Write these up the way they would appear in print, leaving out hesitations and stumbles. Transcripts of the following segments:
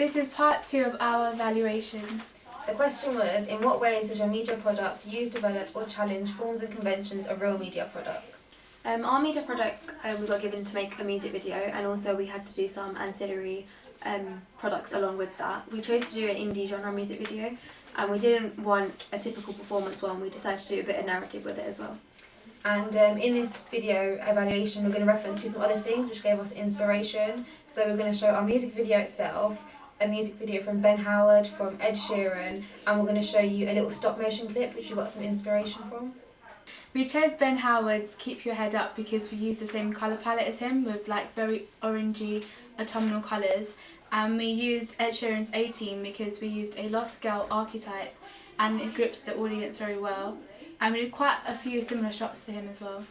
This is part 2 of our evaluation. The question was, in what ways does your media product use, develop or challenge forms and conventions of real media products? Our media product we got given to make a music video, and also we had to do some ancillary products along with that. We chose to do an indie genre music video, and we didn't want a typical performance one. We decided to do a bit of narrative with it as well. And in this video evaluation, we're going to reference to some other things which gave us inspiration. So we're going to show our music video itself, a music video from Ben Howard, from Ed Sheeran, and we're going to show you a little stop motion clip which we got some inspiration from. We chose Ben Howard's Keep Your Head Up because we used the same colour palette as him with like very orangey autumnal colours, and we used Ed Sheeran's 18 because we used a Lost Girl archetype and it gripped the audience very well, and we did quite a few similar shots to him as well.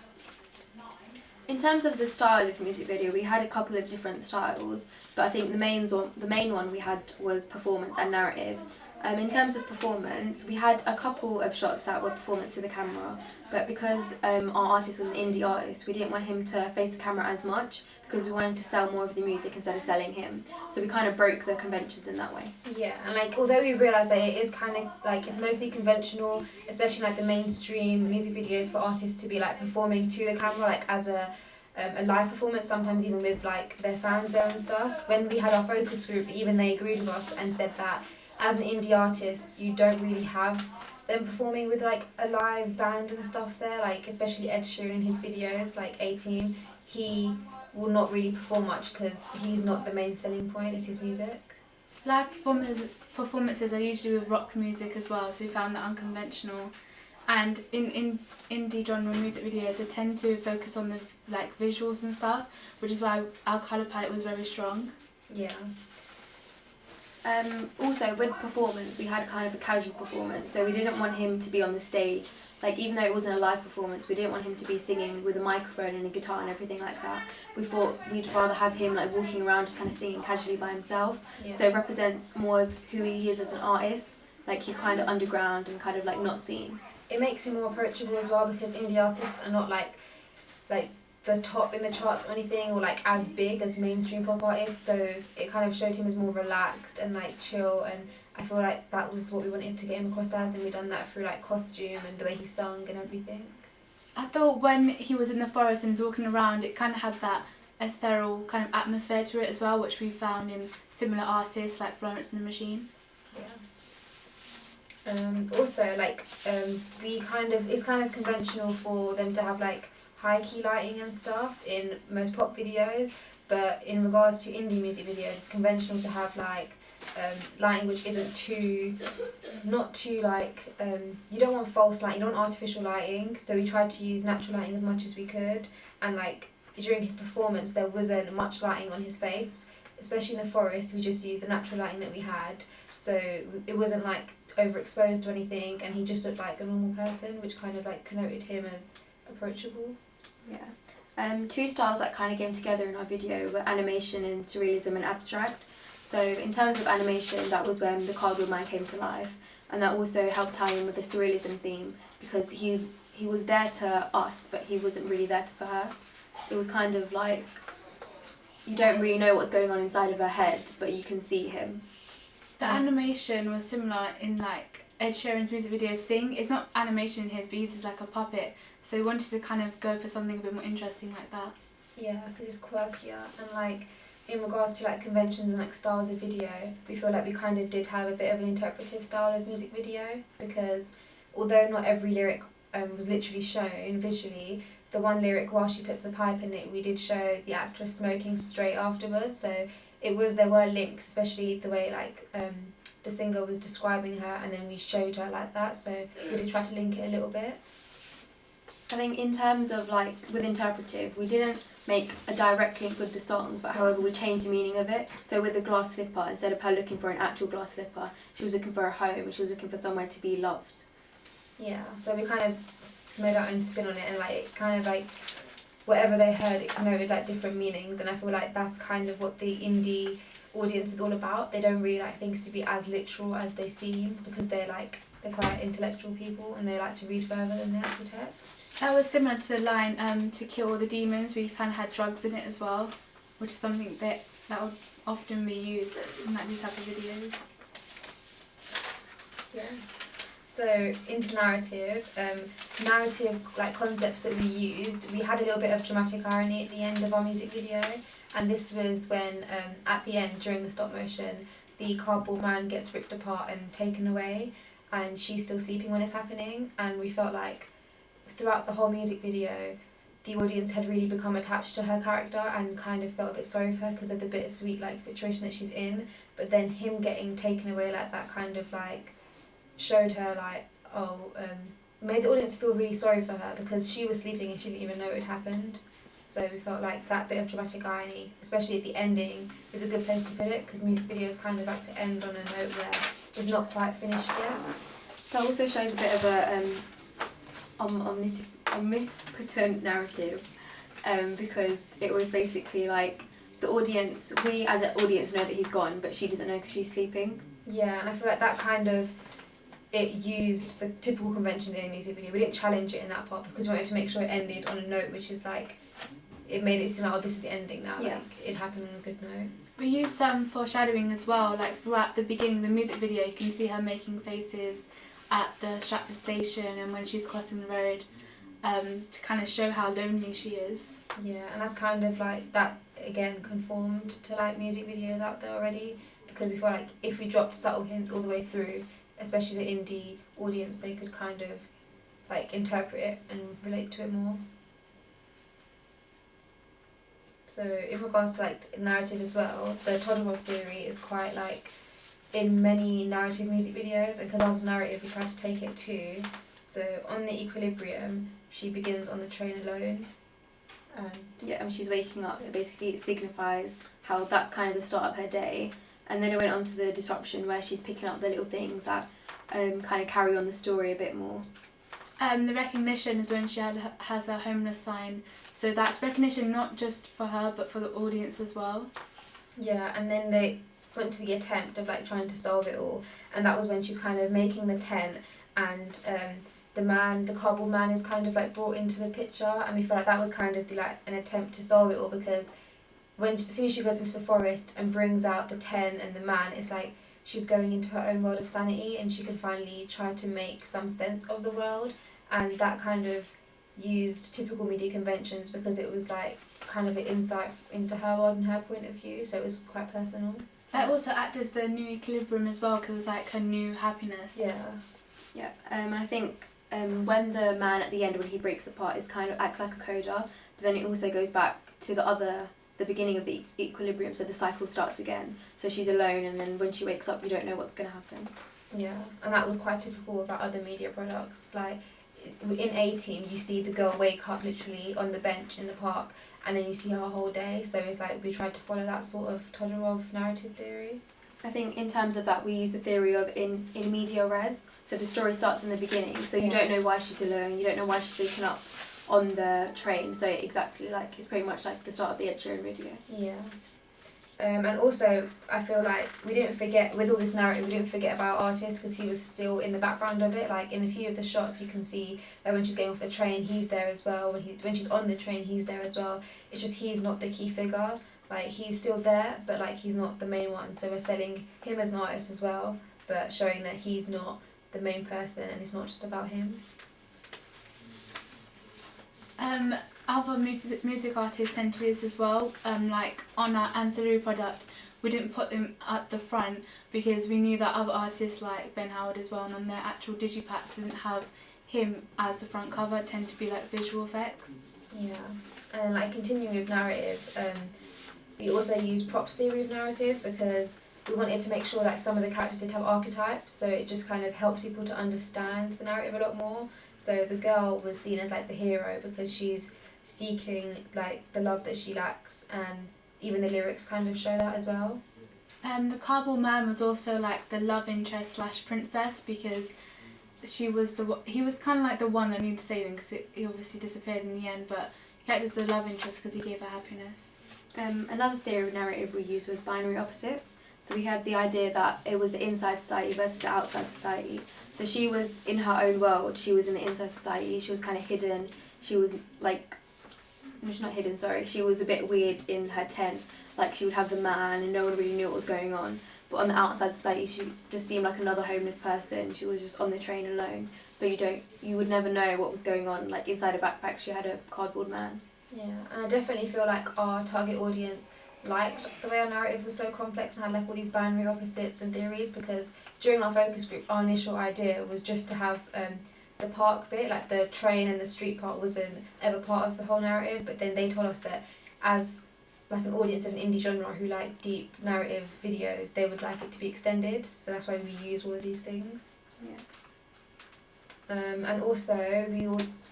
In terms of the style of music video, we had a couple of different styles, but I think the main one we had was performance and narrative. In terms of performance, we had a couple of shots that were performance to the camera, but because our artist was an indie artist, we didn't want him to face the camera as much because we wanted to sell more of the music instead of selling him. So we kind of broke the conventions in that way. Yeah, and like although we realised that it is kind of like it's mostly conventional, especially like the mainstream music videos for artists to be like performing to the camera, like as a live performance, sometimes even with like their fans there and stuff. When we had our focus group, even they agreed with us and said that as an indie artist, you don't really have them performing with like a live band and stuff there, like especially Ed Sheeran in his videos, like 18, he will not really perform much because he's not the main selling point, it's his music. Live performances are usually with rock music as well, so we found that unconventional. And in indie genre music videos, they tend to focus on the like visuals and stuff, which is why our colour palette was very strong. Yeah. Also with performance, we had kind of a casual performance, so we didn't want him to be on the stage, like even though it wasn't a live performance, we didn't want him to be singing with a microphone and a guitar and everything like that. We thought we'd rather have him like walking around just kind of singing casually by himself. Yeah. So it represents more of who he is as an artist, like he's kind of underground and kind of like not seen. It makes him more approachable as well because indie artists are not like the top in the charts or anything, or like as big as mainstream pop artists, so it kind of showed him as more relaxed and like chill, and I feel like that was what we wanted to get him across as, and we've done that through like costume and the way he sung and everything. I thought when he was in the forest and was walking around, it kind of had that ethereal kind of atmosphere to it as well, which we found in similar artists like Florence and the Machine. Yeah. Also like it's kind of conventional for them to have like high key lighting and stuff in most pop videos, but in regards to indie music videos, it's conventional to have like lighting which isn't not too like, you don't want false lighting, you don't want artificial lighting, so we tried to use natural lighting as much as we could, and like during his performance there wasn't much lighting on his face, especially in the forest. We just used the natural lighting that we had, so it wasn't like overexposed or anything, and he just looked like a normal person, which kind of like connoted him as approachable. Yeah. Two styles that kind of came together in our video were animation and surrealism and abstract. So in terms of animation, that was when the Cardboard Man came to life, and that also helped tie in with the surrealism theme because he was there to us, but he wasn't really there for her. It was kind of like you don't really know what's going on inside of her head, but you can see him. The animation was similar in like Ed Sheeran's music video Sing. It's not animation in his, but he uses like a puppet, so we wanted to kind of go for something a bit more interesting like that. Yeah, because it's quirkier, and like in regards to like conventions and like styles of video, we feel like we kind of did have a bit of an interpretive style of music video, because although not every lyric was literally shown visually, the one lyric, while she puts a pipe in it, we did show the actress smoking straight afterwards, so there were links, especially the way like the singer was describing her, and then we showed her like that, so we did try to link it a little bit. I think in terms of like with interpretive, we didn't make a direct link with the song, but however we changed the meaning of it. So with the glass slipper, instead of her looking for an actual glass slipper, she was looking for a home, and she was looking for somewhere to be loved. Yeah, so we kind of made our own spin on it, and like it kind of like whatever they heard, it connoted like different meanings, and I feel like that's kind of what the indie audience is all about. They don't really like things to be as literal as they seem, because they're quite intellectual people and they like to read further than the actual text. That was similar to the line To Kill All the Demons, where you kind of had drugs in it as well, which is something that often we use in like these type of videos. Yeah. So into narrative, like concepts that we used, we had a little bit of dramatic irony at the end of our music video, and this was when at the end during the stop motion, the cardboard man gets ripped apart and taken away, and she's still sleeping when it's happening, and we felt like throughout the whole music video, the audience had really become attached to her character and kind of felt a bit sorry for her because of the bittersweet like situation that she's in, but then him getting taken away like that kind of like showed her like, made the audience feel really sorry for her because she was sleeping and she didn't even know it had happened. So we felt like that bit of dramatic irony, especially at the ending, is a good place to put it because music videos kind of like to end on a note where it's not quite finished yet. That also shows a bit of a omnipotent narrative, because it was basically like the audience, we as an audience know that he's gone, but she doesn't know because she's sleeping. Yeah, and I feel like that kind of, it used the typical conventions in a music video. We didn't challenge it in that part because we wanted to make sure it ended on a note which is like, it made it seem like, oh, this is the ending now. Yeah. Like it happened on a good note. We used some foreshadowing as well, like throughout the beginning of the music video you can see her making faces at the Stratford station and when she's crossing the road, to kind of show how lonely she is. Yeah, and that's kind of like, that again conformed to like music videos out there already, because we felt like if we dropped subtle hints all the way through, especially the indie audience, they could kind of like interpret it and relate to it more. So in regards to like narrative as well, the Todorov theory is quite like in many narrative music videos, and because I was narrative we tried to take it too. So on the Equilibrium, she begins on the train alone. And she's waking up, so basically it signifies how that's kind of the start of her day. And then it went on to the Disruption where she's picking up the little things that kind of carry on the story a bit more. The Recognition is when she has her homeless sign, so that's recognition not just for her but for the audience as well. Yeah, and then they went to the attempt of like trying to solve it all, and that was when she's kind of making the tent, and the cardboard man is kind of like brought into the picture, and we felt like that was kind of an attempt to solve it all, because as soon as she goes into the forest and brings out the tent and the man, it's like she's going into her own world of sanity and she can finally try to make some sense of the world, and that kind of used typical media conventions because it was like kind of an insight into her world and her point of view, so it was quite personal. That also acted as the new equilibrium as well, because it was like her new happiness. Yeah, and I think when the man at the end, when he breaks apart, is kind of acts like a coda, but then it also goes back to the beginning of the equilibrium, so the cycle starts again. So she's alone, and then when she wakes up, you don't know what's going to happen. Yeah, and that was quite typical of like other media products. Like in A-Team, you see the girl wake up literally on the bench in the park, and then you see her whole day. So it's like we tried to follow that sort of Todorov narrative theory. I think in terms of that, we use the theory of in media res. So the story starts in the beginning, so you don't know why she's alone, you don't know why she's waking up on the train. So exactly like it's pretty much like the start of the Ed Sheeran video. Yeah. And also, I feel like we didn't forget, with all this narrative, we didn't forget about artists because he was still in the background of it. Like in a few of the shots, you can see that when she's getting off the train, he's there as well. When she's on the train, he's there as well. It's just he's not the key figure. Like he's still there, but like he's not the main one. So we're selling him as an artist as well, but showing that he's not the main person and it's not just about him. Other music artists tend to do this as well. Like on our ancillary product, we didn't put them at the front because we knew that other artists like Ben Howard as well, and on their actual digipacks didn't have him as the front cover. It tend to be like visual effects. Yeah, and like continuing with narrative, we also use props theory of narrative because we wanted to make sure that some of the characters did have archetypes, so it just kind of helps people to understand the narrative a lot more. So the girl was seen as like the hero because she's seeking like the love that she lacks, and even the lyrics kind of show that as well. The cardboard man was also like the love interest / princess because he was kind of like the one that needed saving because he obviously disappeared in the end, but he acted as the love interest because he gave her happiness. Another theory of narrative we used was binary opposites. So we had the idea that it was the inside society versus the outside society. So she was in her own world, she was in the inside society, she was kind of hidden, she was like, no, she's not hidden, sorry, she was a bit weird in her tent. like she would have the man and no one really knew what was going on. But on the outside society, she just seemed like another homeless person. She was just on the train alone. But you would never know what was going on. Like inside a backpack, she had a cardboard man. Yeah, and I definitely feel like our target audience liked the way our narrative was so complex and had like all these binary opposites and theories, because during our focus group, our initial idea was just to have the park bit, like the train and the street part, wasn't ever part of the whole narrative. But then they told us that as like an audience of an indie genre who like deep narrative videos, they would like it to be extended. So that's why we use all of these things. Yeah. And also,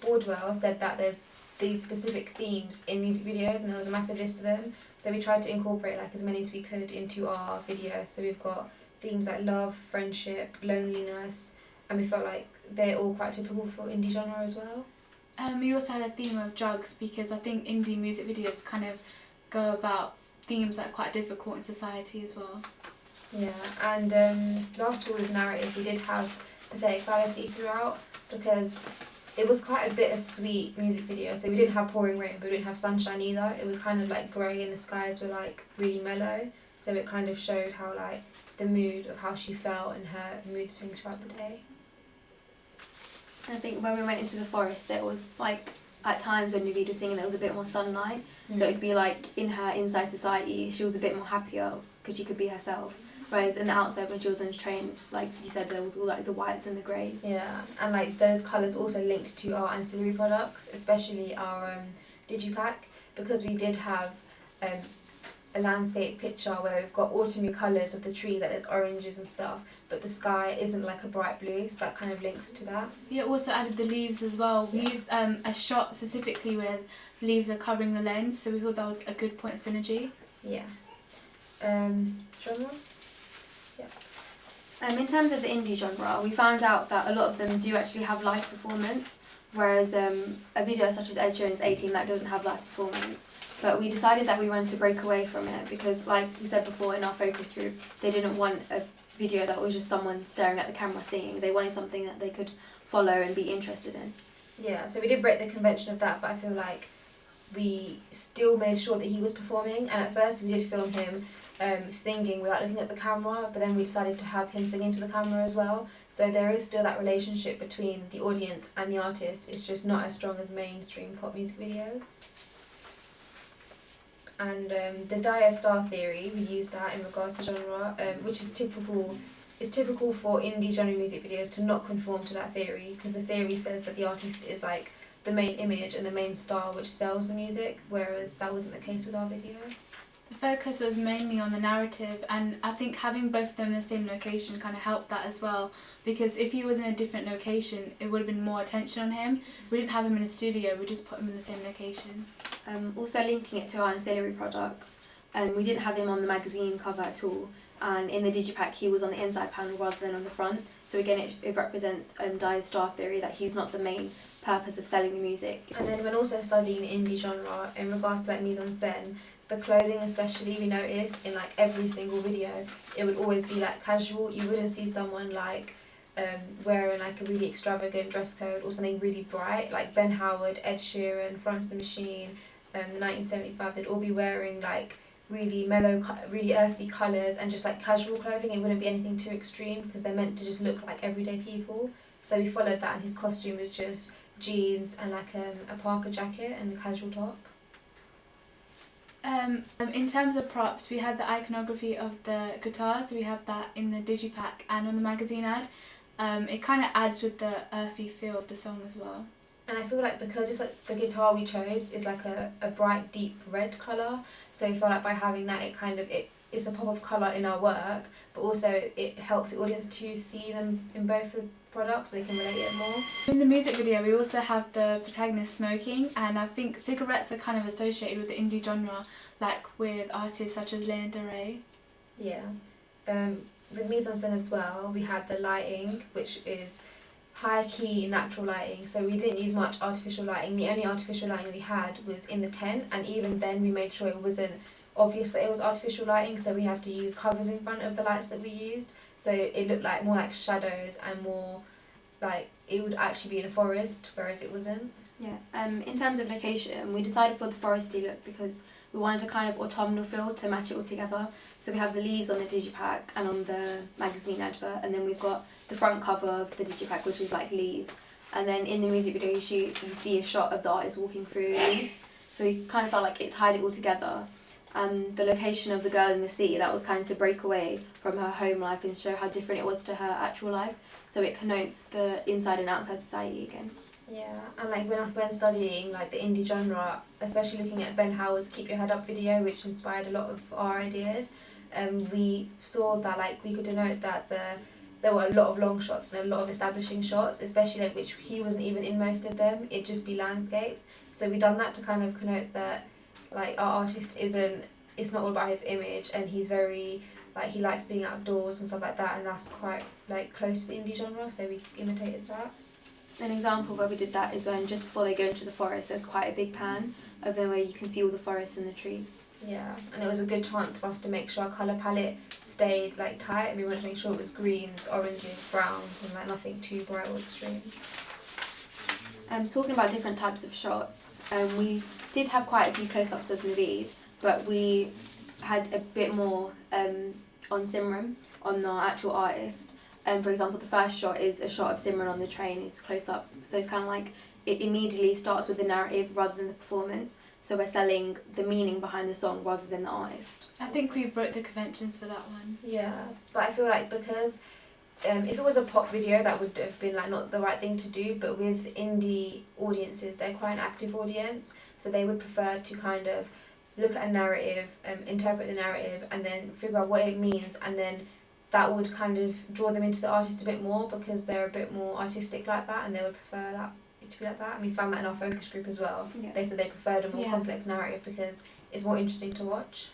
Boardwell said that there's these specific themes in music videos, and there was a massive list of them. So we tried to incorporate like as many as we could into our video. So we've got themes like love, friendship, loneliness, and we felt like they're all quite typical for indie genre as well. We also had a theme of drugs, because I think indie music videos kind of go about themes that are quite difficult in society as well. Yeah, and last of all with narrative, we did have Pathetic Fallacy throughout, because it was quite a bittersweet music video. So we didn't have pouring rain, but we didn't have sunshine either. It was kind of like grey and the skies were like really mellow. So it kind of showed how like the mood of how she felt and her mood swings throughout the day. I think when we went into the forest, it was like at times when Naveed was singing, there was a bit more sunlight. So it'd be like in her inside society, she was a bit more happier because she could be herself. Whereas in the outside, when children's train, like you said, there was all like the whites and the greys. Yeah, and like those colours also linked to our ancillary products, especially our digipack, because we did have a landscape picture where we've got autumny colours of the tree, like oranges and stuff, but the sky isn't like a bright blue, so that kind of links to that. We also added the leaves as well. We used a shot specifically where leaves are covering the lens, so we thought that was a good point of synergy. Yeah. Genre? In terms of the indie genre, we found out that a lot of them do actually have live performance, whereas a video such as Ed Sheeran's 18, that doesn't have live performance. But we decided that we wanted to break away from it because, like we said before in our focus group, they didn't want a video that was just someone staring at the camera singing. They wanted something that they could follow and be interested in. Yeah, so we did break the convention of that, but I feel like we still made sure that he was performing, and at first we did film him singing without looking at the camera, but then we decided to have him sing into the camera as well. So there is still that relationship between the audience and the artist. It's just not as strong as mainstream pop music videos. And the Dire Star theory, we used that in regards to genre, which is typical. It's typical for indie genre music videos to not conform to that theory, because the theory says that the artist is like the main image and the main star which sells the music, whereas that wasn't the case with our video. The focus was mainly on the narrative, and I think having both of them in the same location kind of helped that as well, because if he was in a different location, it would have been more attention on him. We didn't have him in a studio, we just put him in the same location. Also linking it to our ancillary products, we didn't have him on the magazine cover at all, and in the digipack he was on the inside panel rather than on the front. So again, it represents Dire's star theory, that he's not the main purpose of selling the music. And then when also studying the indie genre, in regards to like mise en scène, the clothing especially, we noticed in like every single video, it would always be like casual. You wouldn't see someone like wearing like a really extravagant dress code or something really bright, like Ben Howard, Ed Sheeran, Florence and the Machine, the 1975, they'd all be wearing like really mellow, really earthy colours and just like casual clothing. It wouldn't be anything too extreme because they're meant to just look like everyday people. So we followed that, and his costume was just jeans and like a parka jacket and a casual top. In terms of props, we had the iconography of the guitar, so we had that in the digipack and on the magazine ad. It kind of adds with the earthy feel of the song as well. And I feel like because it's like the guitar we chose is like a bright deep red colour, so we feel like by having that it's a pop of colour in our work, but also it helps the audience to see them in both the products so they can relate it more. In the music video we also have the protagonist smoking, and I think cigarettes are kind of associated with the indie genre, like with artists such as Lana Del Rey. Yeah. With mise en scène as well, we had the lighting, which is high key natural lighting, so we didn't use much artificial lighting. The only artificial lighting we had was in the tent, and even then we made sure it wasn't obvious that it was artificial lighting, so we had to use covers in front of the lights that we used, so it looked like more like shadows and more like it would actually be in a forest, whereas it wasn't. Yeah. In terms of location, we decided for the foresty look because we wanted a kind of autumnal feel to match it all together. So we have the leaves on the digipack and on the magazine advert, and then we've got the front cover of the digipack, which is like leaves. And then in the music video, you see a shot of the artist walking through leaves. So we kind of felt like it tied it all together. And the location of the girl in the sea, that was kind of to break away from her home life and show how different it was to her actual life. So it connotes the inside and outside society again. Yeah, and like when studying like the indie genre, especially looking at Ben Howard's Keep Your Head Up video, which inspired a lot of our ideas, we saw that like we could denote that there were a lot of long shots and a lot of establishing shots, especially like which he wasn't even in most of them. It'd just be landscapes. So we done that to kind of connote that like our artist it's not all about his image, and he's very like he likes being outdoors and stuff like that, and that's quite like close to the indie genre. So we imitated that. An example where we did that is when just before they go into the forest, there's quite a big pan of them where you can see all the forest and the trees. Yeah, and it was a good chance for us to make sure our colour palette stayed like tight, and we wanted to make sure it was greens, oranges, browns, and like nothing too bright or extreme. Talking about different types of shots, we did have quite a few close-ups of Naveed, but we had a bit more on Simran, on our actual artist. For example, the first shot is a shot of Simran on the train, it's close up, so it's kind of like it immediately starts with the narrative rather than the performance, so we're selling the meaning behind the song rather than the artist. I think we broke the conventions for that one. Yeah, but I feel like because if it was a pop video, that would have been like not the right thing to do, but with indie audiences, they're quite an active audience, so they would prefer to kind of look at a narrative, interpret the narrative, and then figure out what it means, and then that would kind of draw them into the artist a bit more because they're a bit more artistic like that, and they would prefer that to be like that. And we found that in our focus group as well. Yeah. They said they preferred a more complex narrative because it's more interesting to watch.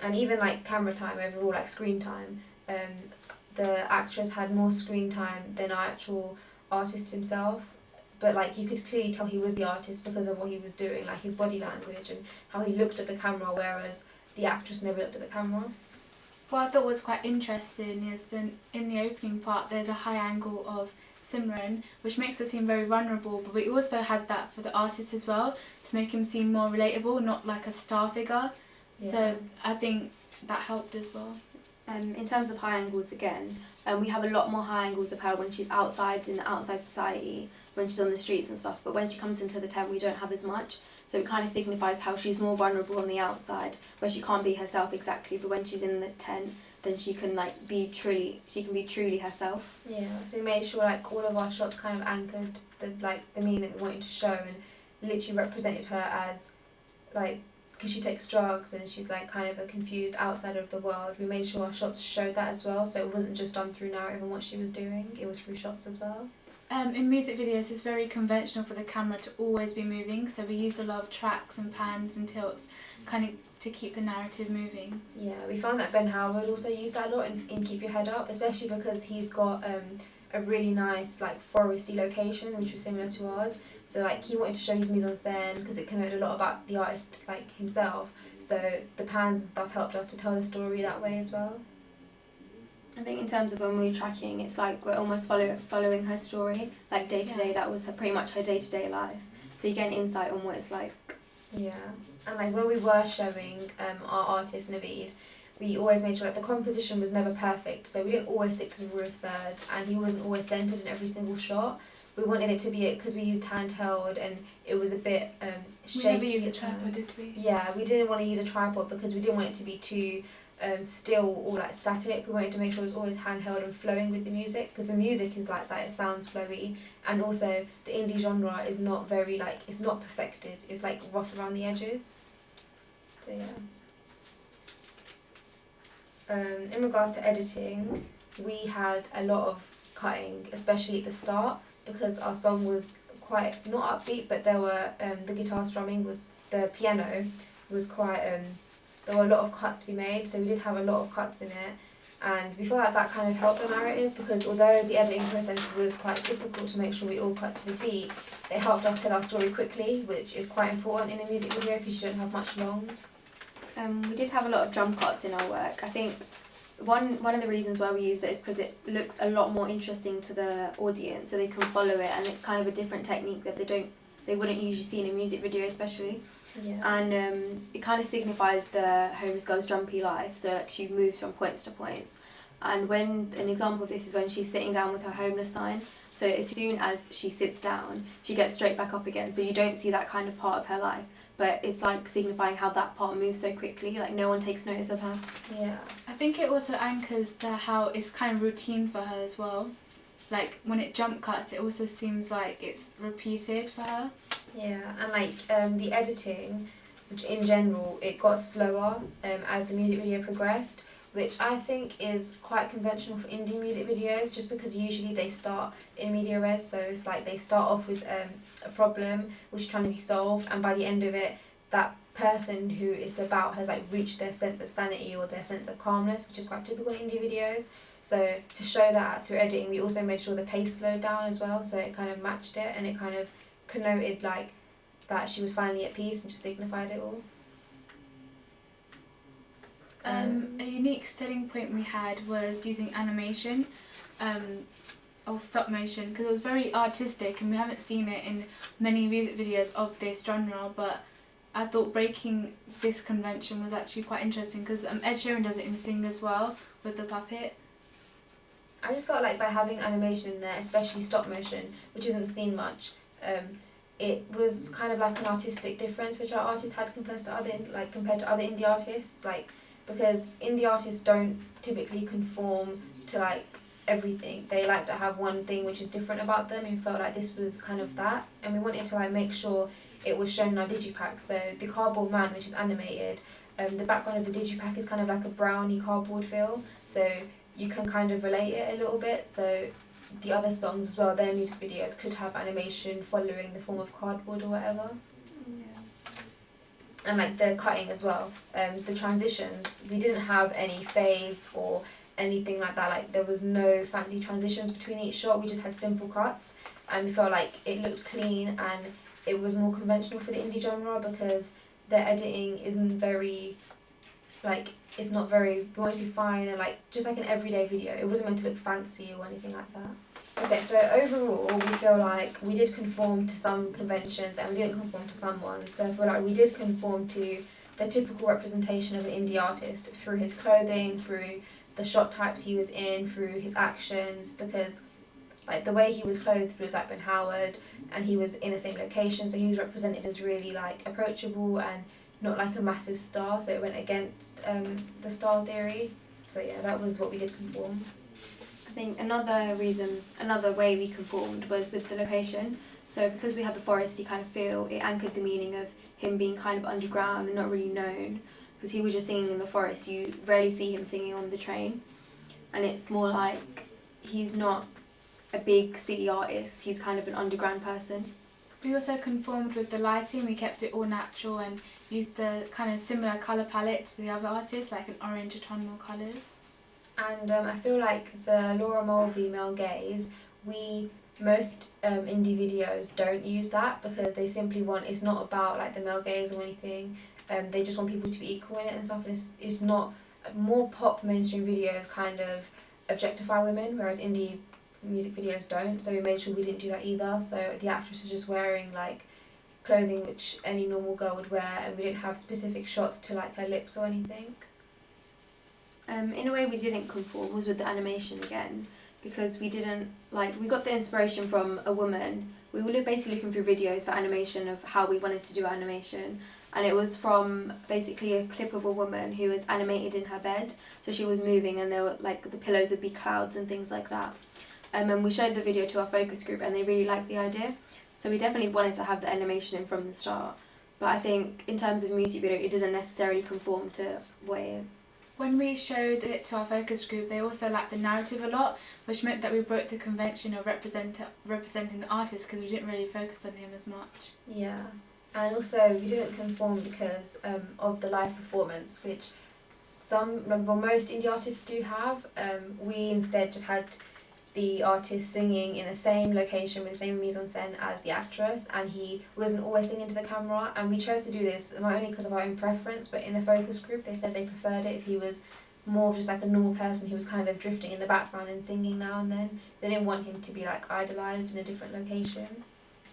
And even like camera time overall, like screen time, the actress had more screen time than our actual artist himself. But like you could clearly tell he was the artist because of what he was doing, like his body language and how he looked at the camera, whereas the actress never looked at the camera. What I thought was quite interesting is that in the opening part there's a high angle of Simran, which makes her seem very vulnerable, but we also had that for the artist as well, to make him seem more relatable, not like a star figure. Yeah. So I think that helped as well. In terms of high angles again, we have a lot more high angles of her when she's outside in the outside society, when she's on the streets and stuff, but when she comes into the tent we don't have as much. So it kind of signifies how she's more vulnerable on the outside, where she can't be herself exactly, but when she's in the tent, then she can like be truly herself. Yeah, so we made sure like all of our shots kind of anchored the meaning that we wanted to show, and literally represented her as like, because she takes drugs and she's like kind of a confused outsider of the world. We made sure our shots showed that as well, so it wasn't just done through narrative and what she was doing, it was through shots as well. In music videos it's very conventional for the camera to always be moving, so we use a lot of tracks and pans and tilts kind of to keep the narrative moving. Yeah, we found that Ben Howard also used that a lot in Keep Your Head Up, especially because he's got a really nice like foresty location which was similar to ours. So like he wanted to show his mise en scène because it connoted a lot about the artist like himself. So the pans and stuff helped us to tell the story that way as well. I think in terms of when we were tracking, it's like we're almost following her story, like day to day. That was pretty much her day-to-day life. So you get an insight on what it's like. Yeah, and like when we were showing our artist Naveed, we always made sure like the composition was never perfect. So we didn't always stick to the rule of thirds, and he wasn't always centered in every single shot. We wanted it to be, because we used handheld and it was a bit shaky. We never used a tripod, did we? Yeah, we didn't want to use a tripod because we didn't want it to be too still or like static. We wanted to make sure it was always handheld and flowing with the music, because the music is like that, it sounds flowy, and also the indie genre is not very like, it's not perfected, it's like rough around the edges. So yeah. In regards to editing, we had a lot of cutting, especially at the start, because our song was quite not upbeat, but there were the guitar strumming was, the piano was quite there were a lot of cuts to be made, so we did have a lot of cuts in it, and we feel like that kind of helped the narrative, because although the editing process was quite difficult to make sure we all cut to the beat, it helped us tell our story quickly, which is quite important in a music video because you don't have much long. We did have a lot of drum cuts in our work. I think one of the reasons why we used it is because it looks a lot more interesting to the audience, so they can follow it, and it's kind of a different technique that they wouldn't usually see in a music video especially. Yeah. and it kind of signifies the homeless girl's jumpy life. So like she moves from points to points, and when an example of this is when she's sitting down with her homeless sign. So as soon as she sits down, she gets straight back up again. So you don't see that kind of part of her life, but it's like signifying how that part moves so quickly. Like no one takes notice of her. Yeah. I think it also anchors how it's kind of routine for her as well. Like when it jump cuts, it also seems like it's repeated for her. Yeah, and like the editing, which in general, it got slower as the music video progressed, which I think is quite conventional for indie music videos, just because usually they start in media res, so it's like they start off with a problem which is trying to be solved, and by the end of it, that person who it's about has like reached their sense of sanity or their sense of calmness, which is quite typical in indie videos. So to show that through editing, we also made sure the pace slowed down as well, so it kind of matched it, and it kind of connoted like that she was finally at peace and just signified it all. A unique selling point we had was using animation or stop motion, because it was very artistic and we haven't seen it in many music videos of this genre, but I thought breaking this convention was actually quite interesting because Ed Sheeran does it in Sing as well with the puppet. I just felt like by having animation in there, especially stop motion, which isn't seen much, it was kind of like an artistic difference which our artists had compared to other indie artists, like because indie artists don't typically conform to like everything. They like to have one thing which is different about them, and felt like this was kind of that, and we wanted to like make sure it was shown in our digipack. So the Cardboard Man, which is animated, the background of the digipack is kind of like a browny cardboard feel, so you can kind of relate it a little bit. So the other songs as well, their music videos could have animation following the form of cardboard or whatever. Yeah. And like the cutting as well, the transitions, we didn't have any fades or anything like that. Like there was no fancy transitions between each shot, we just had simple cuts, and we felt like it looked clean and it was more conventional for the indie genre because their editing isn't very, like, it's not very, we want it to be fine and like just like an everyday video. It wasn't meant to look fancy or anything like that. Okay, so overall we feel like we did conform to some conventions and we didn't conform to some ones. So I feel like we did conform to the typical representation of an indie artist through his clothing, through the shot types he was in, through his actions, because like the way he was clothed was like Ben Howard and he was in the same location, so he was represented as really like approachable and not like a massive star, so it went against the star theory. So yeah, that was what we did conform. I think another way we conformed was with the location. So because we had the foresty kind of feel, it anchored the meaning of him being kind of underground and not really known, because he was just singing in the forest. You rarely see him singing on the train, and it's more like he's not a big city artist, he's kind of an underground person. We also conformed with the lighting, we kept it all natural and used the kind of similar colour palette to the other artists, like an orange autumnal colours. And I feel like the Laura Mulvey male gaze, most indie videos don't use that because they simply want, it's not about like the male gaze or anything, they just want people to be equal in it and stuff, and it's not, more pop mainstream videos kind of objectify women, whereas indie music videos don't, so we made sure we didn't do that either. So the actress is just wearing like clothing which any normal girl would wear, and we didn't have specific shots to like her lips or anything. In a way we didn't conform was with the animation again, because we didn't, like, we got the inspiration from a woman. We were basically looking through videos for animation of how we wanted to do animation, and it was from basically a clip of a woman who was animated in her bed, so she was moving and there were like the pillows would be clouds and things like that. And we showed the video to our focus group and they really liked the idea, so we definitely wanted to have the animation in from the start. But I think in terms of music video, it doesn't necessarily conform to what it is. When we showed it to our focus group, they also liked the narrative a lot, which meant that we broke the convention of representing the artist because we didn't really focus on him as much. Yeah, and also we didn't conform because of the live performance, which most indie artists do have. We instead just had the artist singing in the same location with the same mise-en-scène as the actress, and he wasn't always singing to the camera, and we chose to do this not only because of our own preference, but in the focus group they said they preferred it if he was more of just like a normal person who was kind of drifting in the background and singing now and then. They didn't want him to be like idolised in a different location.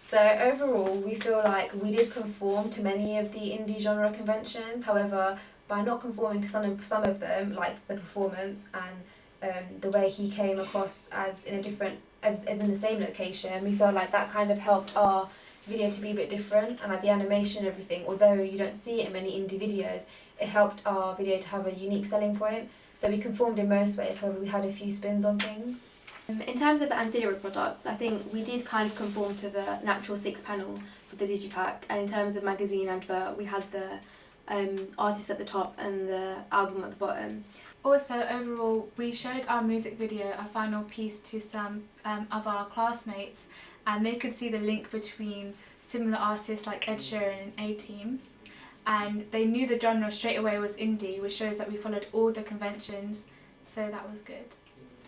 So overall, we feel like we did conform to many of the indie genre conventions. However, by not conforming to some of them, like the performance and the way he came across as in a different, as in the same location, we felt like that kind of helped our video to be a bit different, and like the animation and everything, although you don't see it in many indie videos, it helped our video to have a unique selling point. So we conformed in most ways, however we had a few spins on things. In terms of the ancillary products, I think we did kind of conform to the natural 6-panel for the digipack, and in terms of magazine advert, we had the artist at the top and the album at the bottom. Also, overall, we showed our music video, our final piece, to some of our classmates, and they could see the link between similar artists like Ed Sheeran and A-Team, and they knew the genre straight away was indie, which shows that we followed all the conventions, so that was good.